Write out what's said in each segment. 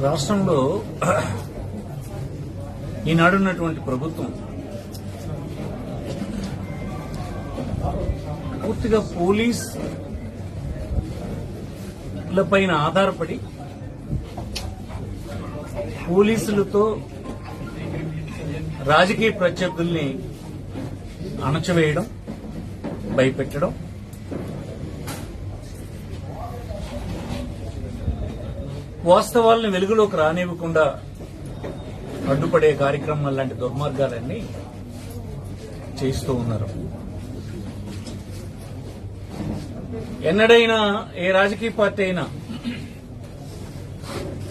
రాష్ట్రంలో ఈనాడున్నటువంటి ప్రభుత్వం పూర్తిగా పోలీసులపైన ఆధారపడి పోలీసులతో రాజకీయ ప్రత్యర్థుల్ని అణచివేయడం, భయపెట్టడం, వాస్తవాలను వెలుగులోకి రానివ్వకుండా అడ్డుపడే కార్యక్రమాలు లాంటి దుర్మార్గాలన్నీ చేస్తూ ఉన్నారు. ఎన్నడైనా ఏ రాజకీయ పార్టీ అయినా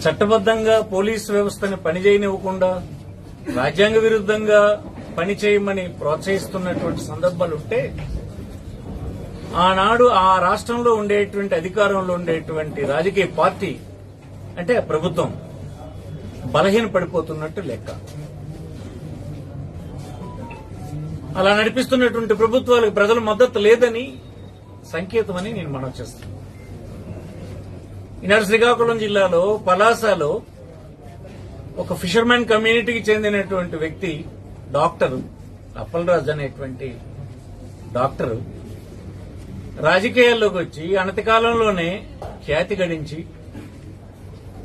చట్టబద్దంగా పోలీసు వ్యవస్థని పనిచేయనివ్వకుండా రాజ్యాంగ విరుద్దంగా పనిచేయమని ప్రోత్సహిస్తున్నటువంటి సందర్భాలుంటే ఆనాడు ఆ రాష్ట్రంలో ఉండేటువంటి అధికారంలో ఉండేటువంటి రాజకీయ పార్టీ అంటే ప్రభుత్వం బలహీన పడిపోతున్నట్టు లెక్క. అలా నడిపిస్తున్నటువంటి ప్రభుత్వాలకు ప్రజల మద్దతు లేదని సంకేతమని నేను మనవి చేస్తాను. ఈనాడు శ్రీకాకుళం జిల్లాలో పలాసలో ఒక ఫిషర్మెన్ కమ్యూనిటీకి చెందినటువంటి వ్యక్తి డాక్టర్ అప్పలరాజు అనేటువంటి డాక్టర్ రాజకీయాల్లోకి వచ్చి అనతి కాలంలోనే ఖ్యాతి గడించి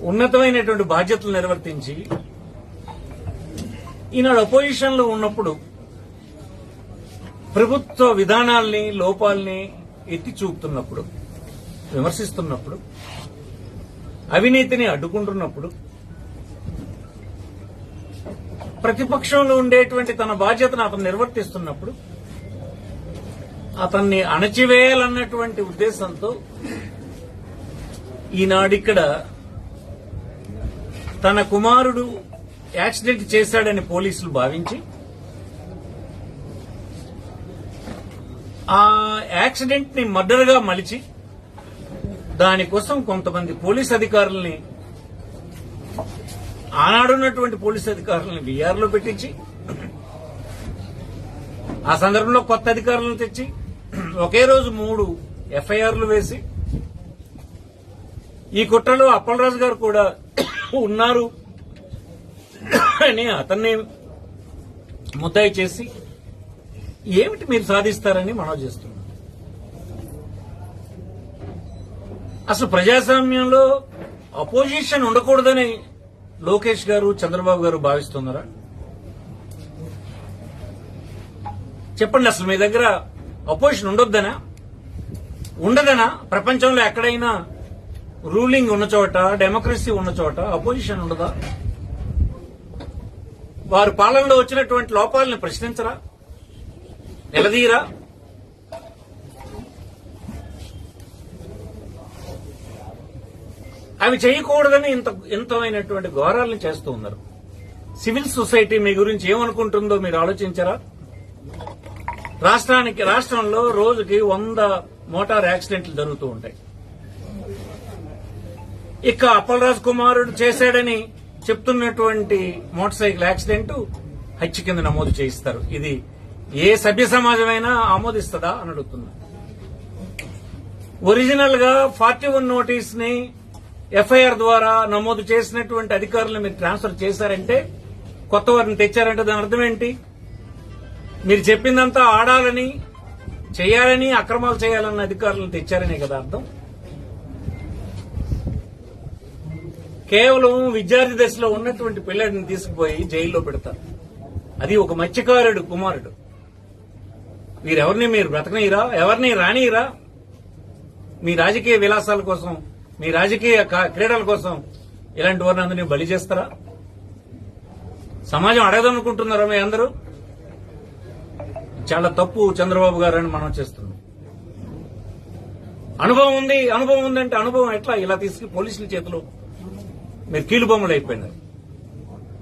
ఉన్నతమైనటువంటి బాధ్యతలు నిర్వర్తించి ఈనాడు అపోజిషన్ లో ఉన్నప్పుడు ప్రభుత్వ విధానాల్ని, లోపాల్ని ఎత్తి చూపుతున్నప్పుడు, విమర్శిస్తున్నప్పుడు, అవినీతిని అడ్డుకుంటున్నప్పుడు ప్రతిపక్షంలో ఉండేటువంటి తన బాధ్యతను అతను నిర్వర్తిస్తున్నప్పుడు అతన్ని అణచివేయాలన్నటువంటి ఉద్దేశంతో ఈనాడిక్కడ తన కుమారుడు యాక్సిడెంట్ చేశాడని పోలీసులు భావించి ఆ యాక్సిడెంట్ ని మర్డర్గా మలిచి దానికోసం కొంతమంది పోలీస్ అధికారుల్ని, ఆనాడున్నటువంటి పోలీస్ అధికారులను బీఆర్లో పెట్టించి ఆ సందర్భంలో కొత్త అధికారులను తెచ్చి ఒకే రోజు 3 ఎఫ్ఐఆర్లు వేసి ఈ కుట్రలో అప్పలరాజు గారు కూడా ఉన్నారు అని అతన్ని ముద్దాయి చేసి ఏమిటి మీరు సాధిస్తారని మనవి చేస్తున్నాం. అసలు ప్రజాస్వామ్యంలో అపోజిషన్ ఉండకూడదని లోకేష్ గారు, చంద్రబాబు గారు భావిస్తున్నారా? చెప్పండి, అసలు మీ దగ్గర అపోజిషన్ ఉండొద్దనా, ఉండదనా? ప్రపంచంలో ఎక్కడైనా రూలింగ్ ఉన్న చోట, డెమోక్రసీ ఉన్న చోట అపోజిషన్ ఉండదా? వారు పాలనలో వచ్చినటువంటి లోపాలను ప్రశ్నించరా, నిలదీయరా? అవి చేయకూడదని ఇంతమైనటువంటి ఘోరాలను చేస్తూ ఉన్నారు. సివిల్ సొసైటీ మీ గురించి ఏమనుకుంటుందో మీరు ఆలోచించారా? రాష్ట్రంలో రోజుకి 100 మోటార్ యాక్సిడెంట్లు జరుగుతూ ఉంటాయి. ఇక అప్పలరాజు కుమారుడు చేశాడని చెప్తున్నటువంటి మోటార్ సైకిల్ యాక్సిడెంట్ హత్య కింద నమోదు చేయిస్తారు. ఇది ఏ సభ్య సమాజమైనా ఆమోదిస్తుందా అని అడుగుతున్నా. ఒరిజినల్ గా 41 నోటీస్ ని ఎఫ్ఐఆర్ ద్వారా నమోదు చేసినటువంటి అధికారులను మీరు ట్రాన్స్ఫర్ చేశారంటే, కొత్త వారిని తెచ్చారంటే దాని అర్థం ఏంటి? మీరు చెప్పిందంతా ఆడాలని, చేయాలని, అక్రమాలు చేయాలన్న అధికారులను తెచ్చారనే కదా అర్థం. కేవలం విద్యార్థి దశలో ఉన్నటువంటి పిల్లడిని తీసుకుపోయి జైల్లో పెడతారు. అది ఒక మత్స్యకారుడు కుమారుడు. వీరెవరిని మీరు బ్రతకనీరా? ఎవరిని రానిరా? మీ రాజకీయ విలాసాల కోసం, మీ రాజకీయ క్రీడల కోసం ఇలాంటి వారిని అందరినీ బలి చేస్తారా? సమాజం అడగదనుకుంటున్నారా మీ అందరూ? చాలా తప్పు చంద్రబాబు గారు అని మనం చేస్తున్నాం. అనుభవం ఉందంటే అనుభవం ఎట్లా ఇలా తీసుకుని పోలీసుల చేతిలో మీరు కీలుబొమ్మలు అయిపోయినారు.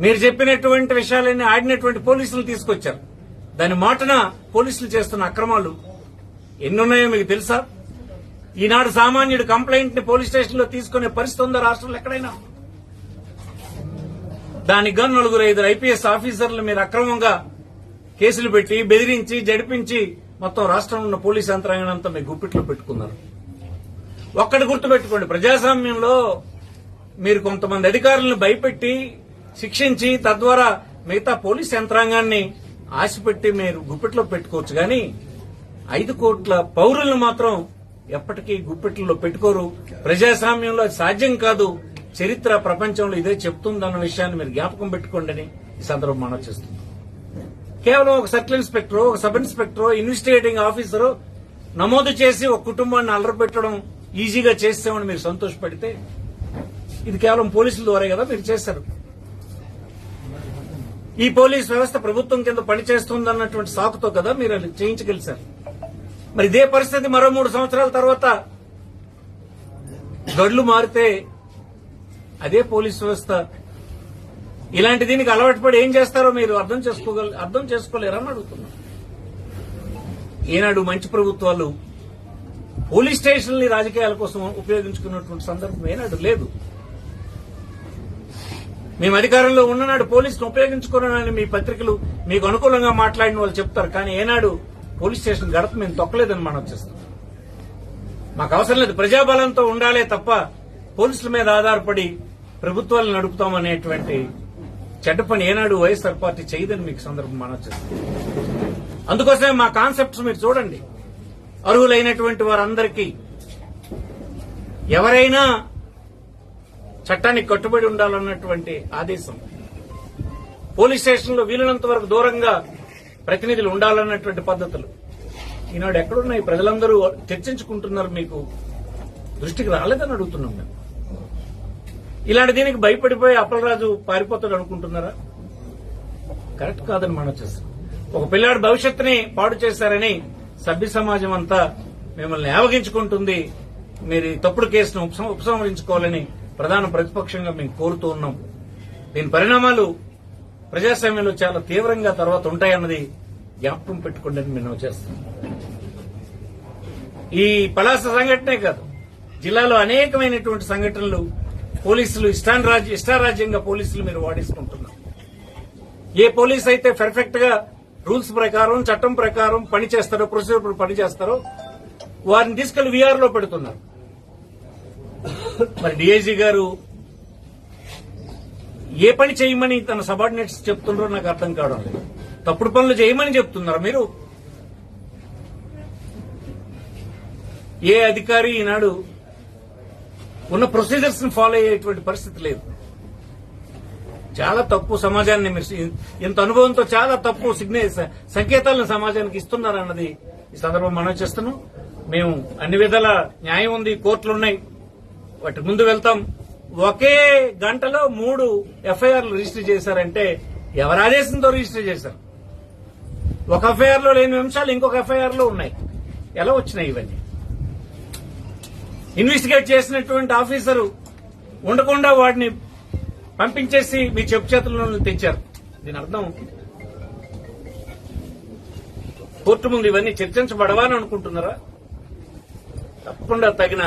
మీరు చెప్పినటువంటి విషయాలన్నీ ఆడినటువంటి పోలీసులు తీసుకొచ్చారు. దాని మాటన పోలీసులు చేస్తున్న అక్రమాలు ఎన్నున్నాయో మీకు తెలుసా? ఈనాడు సామాన్యుడు కంప్లైంట్ ని పోలీస్ స్టేషన్ లో తీసుకునే పరిస్థితి ఉందా రాష్ట్రంలో ఎక్కడైనా? దానికి గాను 4-5 ఐపీఎస్ ఆఫీసర్లు మీరు అక్రమంగా కేసులు పెట్టి, బెదిరించి, జడిపించి మొత్తం రాష్ట్రంలో ఉన్న పోలీస్ యంత్రాంగం అంతా మీ గుప్పిట్లో పెట్టుకున్నారు. ఒక్కటి గుర్తుపెట్టుకోండి, ప్రజాస్వామ్యంలో మీరు కొంతమంది అధికారులను భయపెట్టి, శిక్షించి, తద్వారా మిగతా పోలీస్ యంత్రాంగాన్ని ఆశపెట్టి మీరు గుప్పిట్లో పెట్టుకోవచ్చు. కానీ 5 కోట్ల పౌరులను మాత్రం ఎప్పటికీ గుప్పిట్లో పెట్టుకోరు. ప్రజాస్వామ్యంలో అది సాధ్యం కాదు. చరిత్ర ప్రపంచంలో ఇదే చెప్తుందన్న విషయాన్ని మీరు జ్ఞాపకం పెట్టుకోండి అని ఈ సందర్భం మనం చేస్తున్నాం. కేవలం ఒక సర్కిల్ ఇన్స్పెక్టర్, ఒక సబ్ ఇన్స్పెక్టర్, ఇన్వెస్టిగేటింగ్ ఆఫీసర్ నమోదు చేసి ఒక కుటుంబాన్ని అలరపెట్టడం ఈజీగా చేస్తామని మీరు సంతోషపడితే, ఇది కేవలం పోలీసుల ద్వారా కదా మీరు చేశారు. ఈ పోలీస్ వ్యవస్థ ప్రభుత్వం కింద పనిచేస్తుందన్నటువంటి సాకుతో కదా మీరు అది చేయించగలిశారు. మరి ఇదే పరిస్థితి మరో 3 సంవత్సరాల తర్వాత గడులు మారితే అదే పోలీస్ వ్యవస్థ ఇలాంటి దీనికి అలవాటు పడి ఏం చేస్తారో మీరు అర్థం చేసుకోలేరని అడుగుతున్నా. ఈనాడు మంచి ప్రభుత్వాలు పోలీస్ స్టేషన్లని రాజకీయాల కోసం ఉపయోగించుకున్నటువంటి సందర్భం ఏనాడు లేదు. మేము అధికారంలో ఉన్ననాడు పోలీసును ఉపయోగించుకున్నానని మీ పత్రికలు మీకు అనుకూలంగా మాట్లాడిన వాళ్ళు చెప్తారు. కానీ ఏనాడు పోలీస్ స్టేషన్ గడప మేము తొక్కలేదని మనం చేస్తాం. మాకు అవసరం లేదు, ప్రజాబలంతో ఉండాలే తప్ప పోలీసుల మీద ఆధారపడి ప్రభుత్వాలను నడుపుతామనేటువంటి చెడ్డ పని ఏనాడు వైఎస్ఆర్ పార్టీ చేయదని మీకు సందర్భం మనం చేస్తాం. అందుకోసమే మా కాన్సెప్ట్స్ మీరు చూడండి. అర్హులైనటువంటి వారందరికీ ఎవరైనా చట్టానికి కట్టుబడి ఉండాలన్నటువంటి ఆదేశం, పోలీస్ స్టేషన్లో వీలున్నంత వరకు దూరంగా ప్రతినిధులు ఉండాలన్నటువంటి పద్ధతులు ఈనాడు ఎక్కడున్నాయి? ప్రజలందరూ చర్చించుకుంటున్నారు. మీకు దృష్టికి రాలేదని అడుగుతున్నాం మేము. ఇలాంటి దీనికి భయపడిపోయి అప్పలరాజు పారిపోతాడు అనుకుంటున్నారా? కరెక్ట్ కాదని మనం చేస్తాం. ఒక పిల్లాడి భవిష్యత్తుని పాడు చేశారని సభ్య సమాజం అంతా మిమ్మల్ని ఆవగించుకుంటుంది. మీరు ఈ తప్పుడు కేసును ఉపసంహరించుకోవాలని ప్రధాన ప్రతిపక్షంగా మేము కోరుతూ ఉన్నాం. దీని పరిణామాలు ప్రజాస్వామ్యంలో చాలా తీవ్రంగా తర్వాత ఉంటాయన్నది జ్ఞాపకం పెట్టుకోండి అని మేము చేస్తాం. ఈ పలాస సంఘటనే కాదు, జిల్లాలో అనేకమైనటువంటి సంఘటనలు పోలీసులు ఇష్టారాజ్యంగా పోలీసులు మీరు వాడేసుకుంటున్నారు. ఏ పోలీస్ అయితే పర్ఫెక్ట్ గా రూల్స్ ప్రకారం, చట్టం ప్రకారం పని చేస్తారో, ప్రొసీజర్ పని చేస్తారో వారిని తీసుకెళ్లి వీఆర్ లో పెడుతున్నారు. మరి డీఐజీ గారు ఏ పని చేయమని తన సబార్డినేట్స్ చెప్తున్నారో నాకు అర్థం కావడం లేదు. తప్పుడు పనులు చేయమని చెప్తున్నారు మీరు. ఏ అధికారి ఈనాడు ఉన్న ప్రొసీజర్స్ ని ఫాలో అయ్యేటువంటి పరిస్థితి లేదు. చాలా తప్పు సమాజాన్ని మీరు ఇంత అనుభవంతో చాలా తప్పు సంకేతాలను సమాజానికి ఇస్తున్నారన్నది ఈ సందర్భం మనం చేస్తున్నాం. మేము అన్ని విధాల న్యాయం ఉంది, కోర్టులున్నాయి, వాటి ముందు వెళ్తాం. ఒకే గంటలో 3 ఎఫ్ఐఆర్లు రిజిస్టర్ చేశారంటే ఎవరి ఆదేశంతో రిజిస్టర్ చేశారు? ఒక ఎఫ్ఐఆర్ లో లేని అంశాలు ఇంకొక ఎఫ్ఐఆర్ లో ఉన్నాయి. ఎలా వచ్చినాయి ఇవన్నీ? ఇన్వెస్టిగేట్ చేసినటువంటి ఆఫీసరు ఉండకుండా వాడిని పంపించేసి మీ చెప్పు చేతుల్లో తెచ్చారు. దీని అర్థం కోర్టు ముందు ఇవన్నీ చర్చించబడవా అని అనుకుంటున్నారా? తప్పకుండా తగిన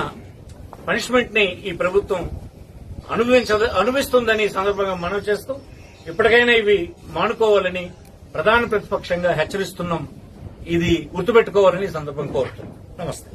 పనిష్మెంట్ ని ఈ ప్రభుత్వం అనుభవిస్తుందని ఈ సందర్భంగా మనవి చేస్తూ ఇప్పటికైనా ఇవి మానుకోవాలని ప్రధాన ప్రతిపక్షంగా హెచ్చరిస్తున్నాం. ఇది గుర్తుపెట్టుకోవాలని ఈ సందర్భంగా కోరుతున్నాం. నమస్తే.